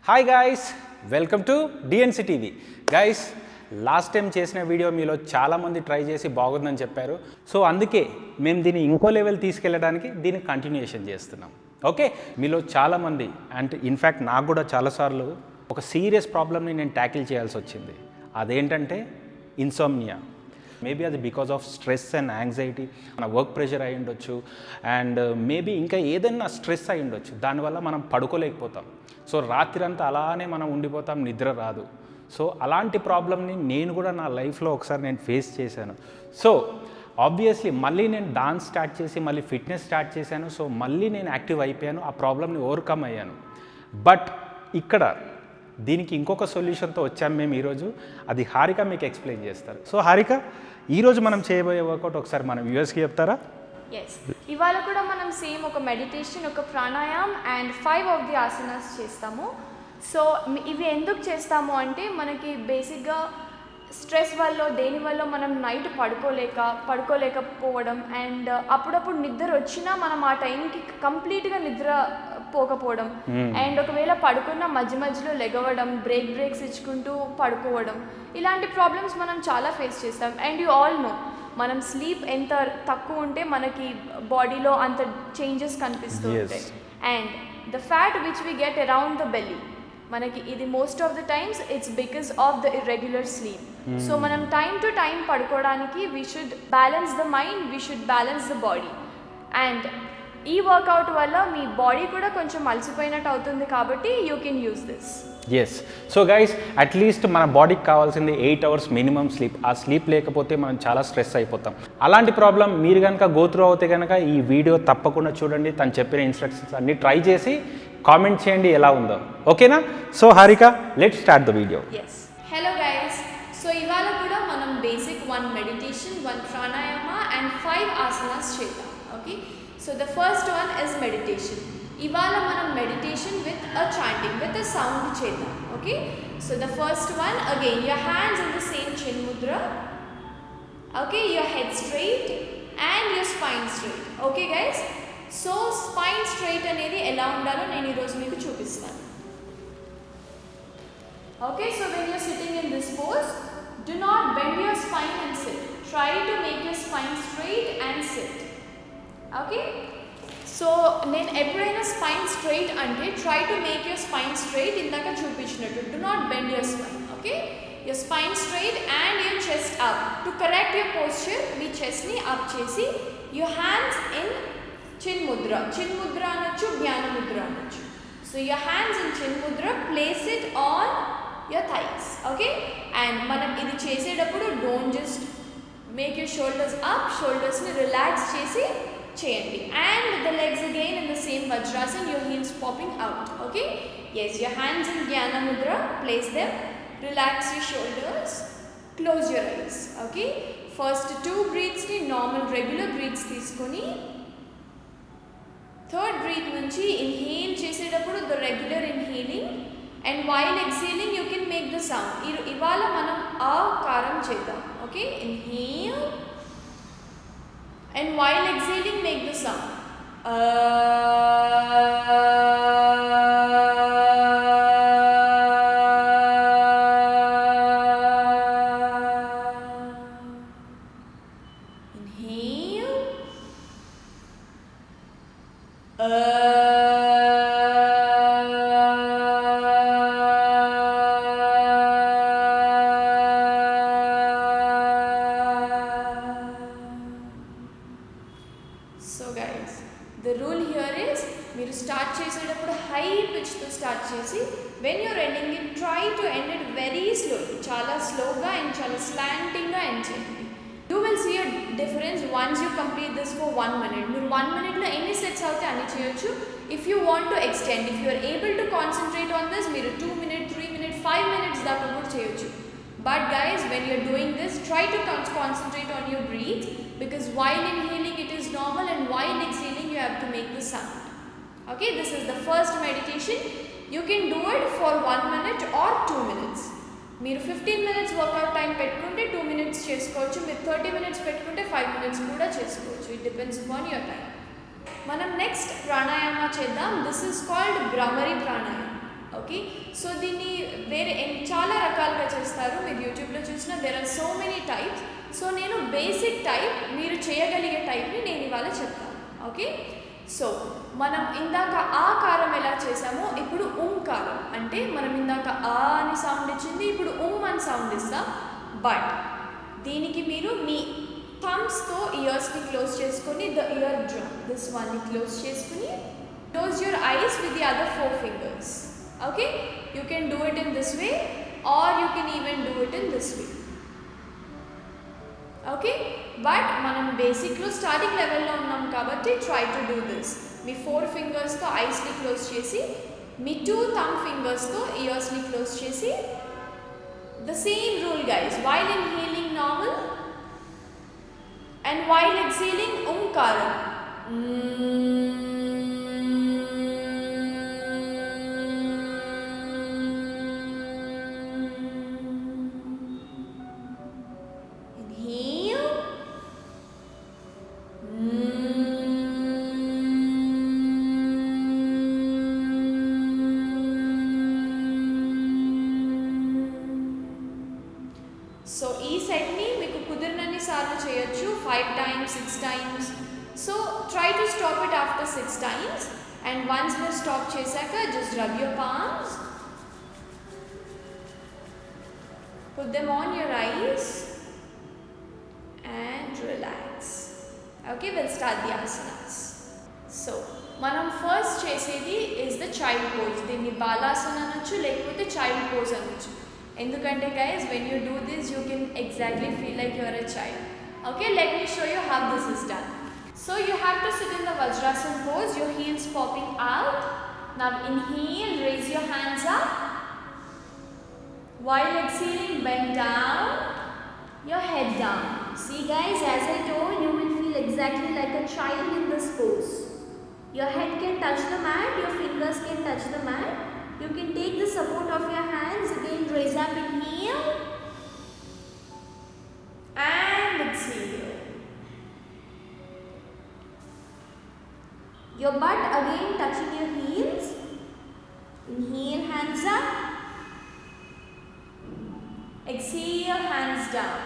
Hi guys, welcome to DNC TV. Guys, last time చేసిన video మీలో చాలామంది try చేసి బాగుందని చెప్పారు. సో అందుకే మేము దీన్ని ఇంకో లెవెల్ తీసుకెళ్ళడానికి దీన్ని కంటిన్యూషన్ చేస్తున్నాం. ఓకే, మీలో చాలామంది అంటే ఇన్ఫ్యాక్ట్ నాకు కూడా చాలాసార్లు ఒక సీరియస్ ప్రాబ్లమ్ని నేను ట్యాకిల్ చేయాల్సి వచ్చింది. అదేంటంటే ఇన్సోమ్నియా. మేబీ అది because of stress and anxiety, మన వర్క్ ప్రెషర్ అయి ఉండొచ్చు, అండ్ మేబీ ఇంకా ఏదైనా స్ట్రెస్ అయి ఉండొచ్చు. దానివల్ల మనం పడుకోలేకపోతాం. సో రాత్రి అంతా అలానే మనం ఉండిపోతాం, నిద్ర రాదు. సో అలాంటి ప్రాబ్లమ్ని నేను కూడా నా లైఫ్లో ఒకసారి నేను ఫేస్ చేశాను. సో ఆబ్వియస్లీ మళ్ళీ నేను డాన్స్ స్టార్ట్ చేసి మళ్ళీ ఫిట్నెస్ స్టార్ట్ చేశాను. సో మళ్ళీ నేను యాక్టివ్ అయిపోయాను, ఆ ప్రాబ్లమ్ని ఓవర్కమ్ అయ్యాను. బట్ ఇక్కడ దీనికి ఇంకొక సొల్యూషన్తో వచ్చాము మేము ఈరోజు. అది హారిక మీకు ఎక్స్ప్లెయిన్ చేస్తారు. సో హారిక, ఈరోజు మనం చేయబోయే వర్కౌట్ ఒకసారి మనం వ్యూవర్స్కి చెప్తారా? ఎస్, ఇవాళ కూడా మనం సేమ్ ఒక మెడిటేషన్, ఒక ప్రాణాయామ్ అండ్ 5 ఆఫ్ ది ఆసనాస్ చేస్తాము. సో ఇవి ఎందుకు చేస్తాము అంటే మనకి బేసిక్గా స్ట్రెస్ వల్ల దేని వల్ల మనం నైట్ పడుకోలేకపోవడం అండ్ అప్పుడప్పుడు నిద్ర వచ్చినా మనం ఆ టైంకి కంప్లీట్గా నిద్ర పోకపోవడం అండ్ ఒకవేళ పడుకున్న మధ్యలో లెగవడం, బ్రేక్స్ ఇచ్చుకుంటూ పడుకోవడం, ఇలాంటి ప్రాబ్లమ్స్ మనం చాలా ఫేస్ చేస్తాం. అండ్ యూ ఆల్ నో, మనం స్లీప్ ఎంత తక్కువ ఉంటే మనకి బాడీలో అంత చేంజెస్ కనిపిస్తూ ఉంటాయి. And the fat which we get around the belly, మనకి ఇది most of the times it's because of the irregular sleep. So మనం టైం టు టైం పడుకోవడానికి we should balance the mind, we should balance the body. And ఈ work out వల్ల మీ body కూడా కొంచెం అలసిపోయినట్టు అవుతుంది కాబట్టి you can use this. Yes. So guys, at least మన బాడీకి కావాల్సింది 8 hours మినిమం స్లీప్. ఆ స్లీప్ లేకపోతే మనం చాలా స్ట్రెస్ అయిపోతాం. అలాంటి ప్రాబ్లం మీరు కనుక గోత్రూ అవుతే కనుక ఈ వీడియో తప్పకుండా చూడండి. తను చెప్పిన ఇన్స్ట్రక్షన్స్ అన్నీ ట్రై చేసి కామెంట్ చేయండి ఎలా ఉందో. ఓకేనా? So Harika, let's start the video. Yes, hello guys. So ఇవాళ కూడా మనం basic 1 meditation, 1 pranayama and 5 asanas చేద్దాం. Okay, so the first one is meditation. ఇవాళ మనం meditation with a chanting, with a sound చేద్దాం. Okay, so the first one, again your hands in the same chin mudra. Okay, your head straight and your spine straight. Okay guys, so spine straight అనేది ఎలా ఉండాలో నేను ఈరోజు మీకు చూపిస్తాను. Okay, so when you're sitting in this pose, do not bend your spine and sit. Try to make your spine straight and sit. Okay, so నేను ఎప్పుడైనా spine straight అంటే try to make your spine straight, ఇందాక చూపించినట్టు. Do not bend your spine. Okay, your spine straight and your chest up. To correct your posture, మీ చెస్ట్ని up చేసి your hands in chin mudra. చిన్ ముద్ర అనొచ్చు, జ్ఞాన ముద్ర అనొచ్చు. So your hands in chin mudra, place it on your thighs. Okay, and మనం ఇది చేసేటప్పుడు don't just make your shoulders up, షోల్డర్స్ని రిలాక్స్ చేసి చేయండి. And the legs again in the same Vajrasan, your heels popping out. Okay, yes, your hands in jnana mudra, place them, relax your shoulders, close your eyes. Okay, first 2 బ్రీత్స్ని normal regular breaths తీసుకొని third breath నుంచి inhale చేసేటప్పుడు the regular inhaling and while exhaling you can make the sound. ఇవాళ మనం ఆ కారం చేద్దాం. Okay, inhale and while exhaling make the sound. Inhale. So guys, the rule here is, మీరు start చేసేటప్పుడు హై పిచ్తో స్టార్ట్ చేసి when your ending it, try to end it very slowly. చాలా స్లోగా అండ్ చాలా స్లాంటింగ్గా ఎండ్ చేయండి. You will see a difference once you complete this for 1 minute. మీరు 1 minuteలో ఎన్ని సెట్స్ అవుతే అన్ని చేయొచ్చు. If you want to extend, if you are able to concentrate on this, మీరు 2 minutes, 3 minutes, 5 minutes దాకా కూడా చేయొచ్చు. But guys, when you're doing this, try to concentrate on your breath, because while inhaling it is normal and while exhaling you have to make the sound. Okay, this is the first meditation. You can do it for 1 minute or 2 minutes. మీరు 15 minutes work out time పెట్టుకుంటే 2 minutes చేసుకోవచ్చు. మీరు 30 minutes పెట్టుకుంటే 5 minutes కూడా చేసుకోవచ్చు. It depends upon your time. మనం next pranayama చేద్దాం. This is called bhramari ప్రాణాయామం. ఓకే, సో దీన్ని వేరే చాలా రకాలుగా చేస్తారు. మీరు యూట్యూబ్లో చూసినా there are so many types. So నేను బేసిక్ టైప్, మీరు చేయగలిగే టైప్ని నేను ఇవాళ చెప్తాను. ఓకే, సో మనం ఇందాక ఆ కారం ఎలా చేసామో ఇప్పుడు కారం అంటే మనం ఇందాక ఆ అని సౌండ్ ఇచ్చింది, ఇప్పుడు అని సౌండ్ ఇస్తాం. బట్ దీనికి మీరు మీ థమ్స్తో ఇయర్స్ని క్లోజ్ చేసుకొని ద ఇయర్ డ్రమ్ దిస్ వన్ని క్లోజ్ చేసుకుని close your eyes with the other 4 fingers. Okay, you can do it in this way or you can even do it in this way. Okay, but మనం బేసిక్లో starting లెవెల్లో ఉన్నాం కాబట్టి try to do this. మీ 4 fingersతో ఐస్ని close చేసి మీ 2 thumb fingersతో ఇయర్స్ని క్లోజ్ చేసి the same rule guys, while inhaling normal and while exhaling karam. Inhale. So ఈ సెట్ని మీకు కుదిరినన్ని సార్లు చేయొచ్చు, 5 times, 6 times. So try to stop it after 6 times. And once మీరు స్టాప్ చేశాక just rub your palms, put them on your eyes and relax. Okay, will start the asanas. So మనం first చేసేది is the child pose. దీన్ని బాలాసన అనొచ్చు లేకపోతే child pose అనొచ్చు. ఎందుకంటే guys when you do this you can exactly feel like you are a child. Okay, let me show you how this is done. So you have to sit in the Vajrasana pose, your heels popping out. Now inhale, raise your hands up. While exhaling, bend down, your head down. See guys, as I told you will feel exactly like a child in this pose. Your head can touch the mat, your fingers can touch the mat. You can take the support of your hands, again raise up, inhale and exhale. Your butt again touching your heels. Inhale, hands up. Exhale, hands down.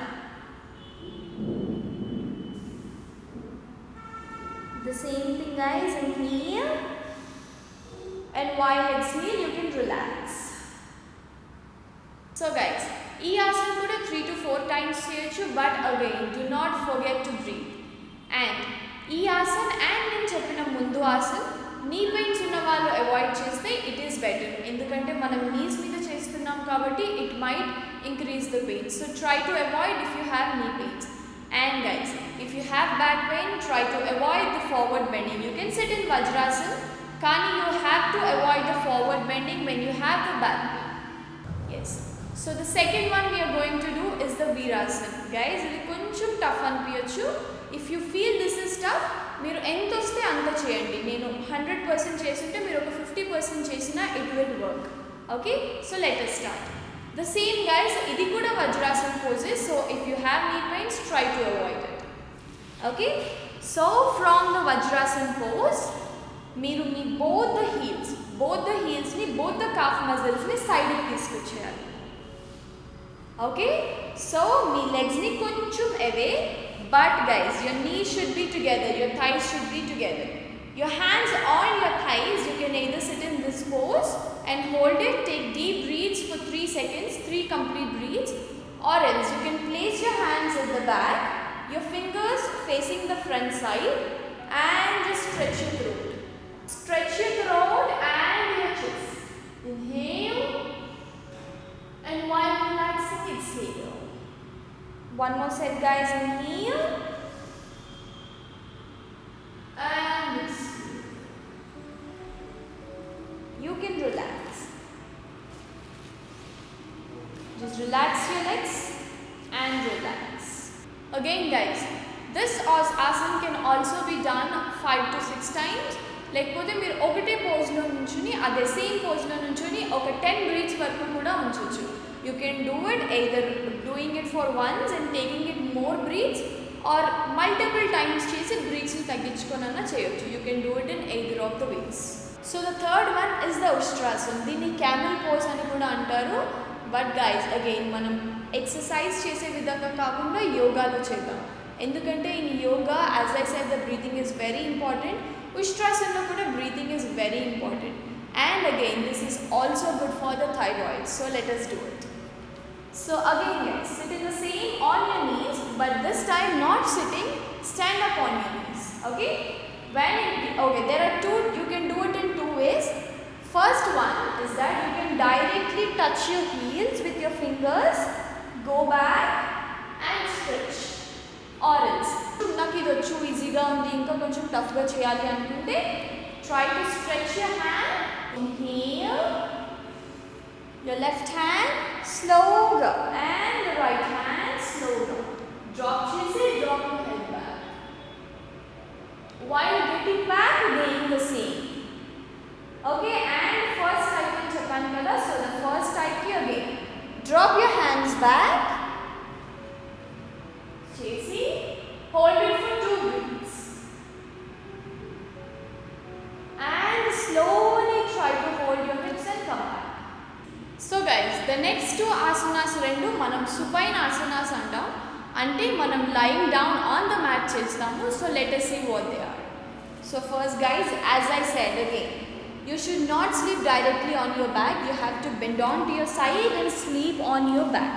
The same thing guys, inhale. And while exhale, you can relax. So guys, ee asana kuda 3 to 4 times cheyochu, but again do not forget to breathe. And ee asana and nenu cheppina mundu asana knee pains unna vallu avoid chesthe it is better. Endukante manam knees meeda chestunnam kabatti it might increase the pain. So try to avoid if you have knee pains. And guys, if you have back pain, try to avoid the forward bending. You can sit in Vajrasana, Kani, you have to avoid the forward bending when you have the back pain. Yes. So the second one we are going to do is the Virasana. Guys, ఇది కొంచెం tough అనిపించచ్చు. If you feel this is tough, మీరు ఎంత వస్తే అంత చేయండి. నేను 100% చేస్తుంటే మీరు ఒక 50% చేసినా it will work. Okay? So let us start. The same guys, ఇది కూడా Vajrasana poses. So if you have knee pains, try to avoid it. Okay? So from the Vajrasana pose, మీరు మీ both the heels ని both the calf muscles ని side కి తీసుకొచ్చేయాలి. Okay, so మీ legs ని కొంచెం away, but guys your knees should be together, your thighs should be together. Your hands on your thighs, you can either sit in this pose and hold it, take deep breaths for 3 seconds, 3 complete breaths, or else you can place your hands at the back, your fingers facing the front side and just stretch your throat. Stretch your throat and your chest. Inhale and while relaxing, exhale. One more set guys, inhale and exhale. You can relax. Just relax your legs and relax. Again guys, this asana can also be done 5 to 6 times. లేకపోతే మీరు ఒకటే పోజ్లో నుంచుని అదే same పోజ్లో నుంచుని ఒక 10 breathes వరకు కూడా ఉంచవచ్చు. You can do it either doing it for once and taking it more breaths or multiple times చేసి బ్రీత్స్ని తగ్గించుకోనన్నా చేయొచ్చు. You can do it in either of the ways. So the third one is the Ushtrasan. దీన్ని camel pose అని కూడా అంటారు. But guys again మనం exercise చేసే విధంగా కాకుండా యోగాలో చేద్దాం. ఎందుకంటే in yoga as I said the breathing is very important. ఉష్ట్రాసన్లో కూడా breathing is very important. And again, this is also good for the thyroid. So let us do it. So again guys, sit in the same on your knees, but this time not sitting, stand up on your knees. Okay? Okay, there are two, you can do it in two ways. First one is that you can directly touch your heels with your fingers, go back and stretch. Or else, నాకు ఇది వచ్చు ఈజీగా ఉంది ఇంకా కొంచెం టఫ్గా చేయాలి అనుకుంటే try to stretch your hand. Inhale, your left hand, slow down, and the right hand, slow down. Drop chese, drop your head back. While getting back, doing the same. Okay, and first type in Japan kada. So the first type here again. Drop your hands back. Chase, hold it for 2 breaths. And slowly try to hold your hips and come back. So guys, the next two asanas rendu manam supine asanas antam. Ante manam lying down on the mat chestamu. So let us see what they are. So first guys, as I said again, you should not sleep directly on your back. You have to bend on to your side and sleep on your back.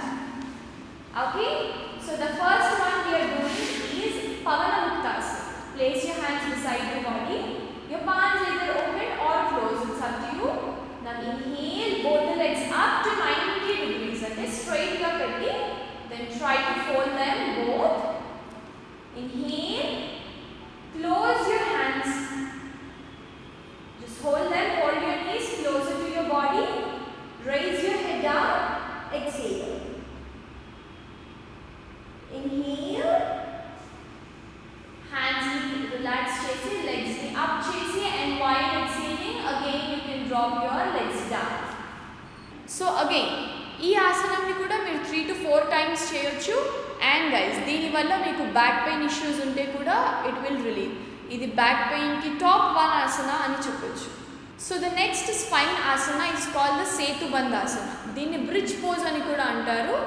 Okay? So the first one we are doing is Pavanamuktasana. Place your hands beside your body. Your palms either open or closed, it's up to you. Now inhale, both the legs up to 90 degrees. Okay, straight your petti. Then try to fold them both. Inhale, close your hands. Just hold them, hold your knees closer to your body. Raise your head up, exhale. Inhale. Hands relax chase, legs up chase, and while exhaling again you can drop your legs down. So again, ఈ ఆసనాన్ని కూడా మీరు 3 to 4 times చేయొచ్చు. And guys దీనివల్ల మీకు back pain issues ఉంటే కూడా it will relieve. ఇది back పెయిన్కి టాప్ 1 ఆసన అని చెప్పొచ్చు. So the next spine asana is called the Setubandh asana. దీన్ని బ్రిడ్జ్ పోజ్ అని కూడా అంటారు.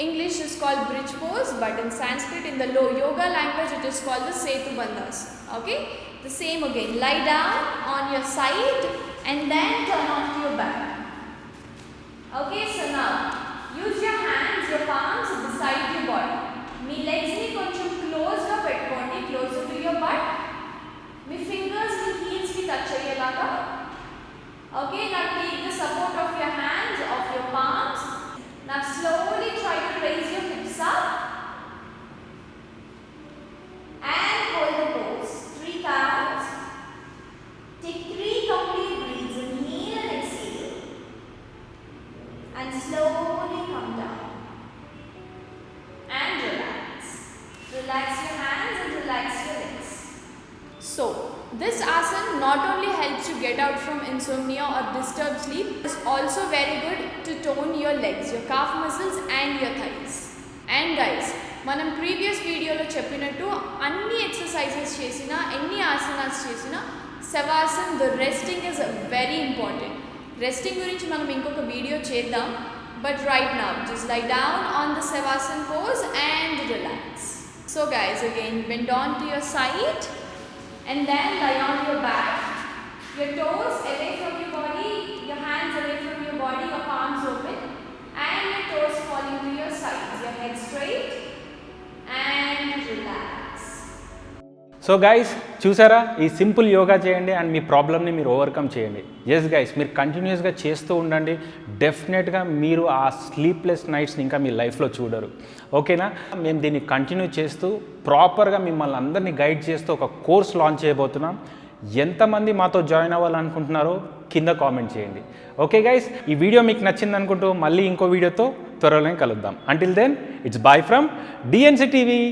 English is called bridge pose, but in Sanskrit, in the yoga language, it is called the Setubandhasana. Okay? The same again. Lie down on your side and then turn onto your back. Okay, so now use your hands, your palms beside your body. Me legs ni koncham close ga pettukondi, closer to your butt. Me fingers me heels ki touch ayyelaga. Okay, now take the support of your hands, of your palms. Now slowly try to raise your hips up and hold the pose. 3 counts. Take 3 complete breaths. Inhale and exhale. And slowly come down. And relax. Relax your hands and relax your legs. So, this asana not only helps you get out from insomnia or disturbed sleep, it's also very good to tone your legs, your calf muscles and your thighs. And guys, మనం previous వీడియోలో చెప్పినట్టు అన్ని exercises చేసినా ఎన్ని ఆసనాస్ చేసినా Shavasan the resting is very important. Resting గురించి మనం ఇంకొక వీడియో చేద్దాం. But right now just lie down on the Shavasan pose and relax. So guys again bend on to your side and then lie on your back. Your toes away from your body, your hands away from your body, your palms open and your toes falling to your sides. Your head straight and relax. So guys చూసారా, ఈ simple yoga చేయండి and మీ ప్రాబ్లమ్ని మీరు overcome చేయండి. Yes guys, మీరు కంటిన్యూస్గా చేస్తూ ఉండండి. డెఫినెట్గా మీరు ఆ స్లీప్లెస్ నైట్స్ని ఇంకా మీ లైఫ్లో చూడరు. ఓకేనా? మేము దీన్ని కంటిన్యూ చేస్తూ ప్రాపర్గా మిమ్మల్ని అందరినీ గైడ్ చేస్తూ ఒక కోర్స్ లాంచ్ చేయబోతున్నాం. ఎంతమంది మాతో జాయిన్ అవ్వాలనుకుంటున్నారో కింద కామెంట్ చేయండి. ఓకే గైస్, ఈ వీడియో మీకు నచ్చింది అనుకుంటూ మళ్ళీ ఇంకో వీడియోతో త్వరలోనే కలుద్దాం. Until then, it's bye from DNC TV.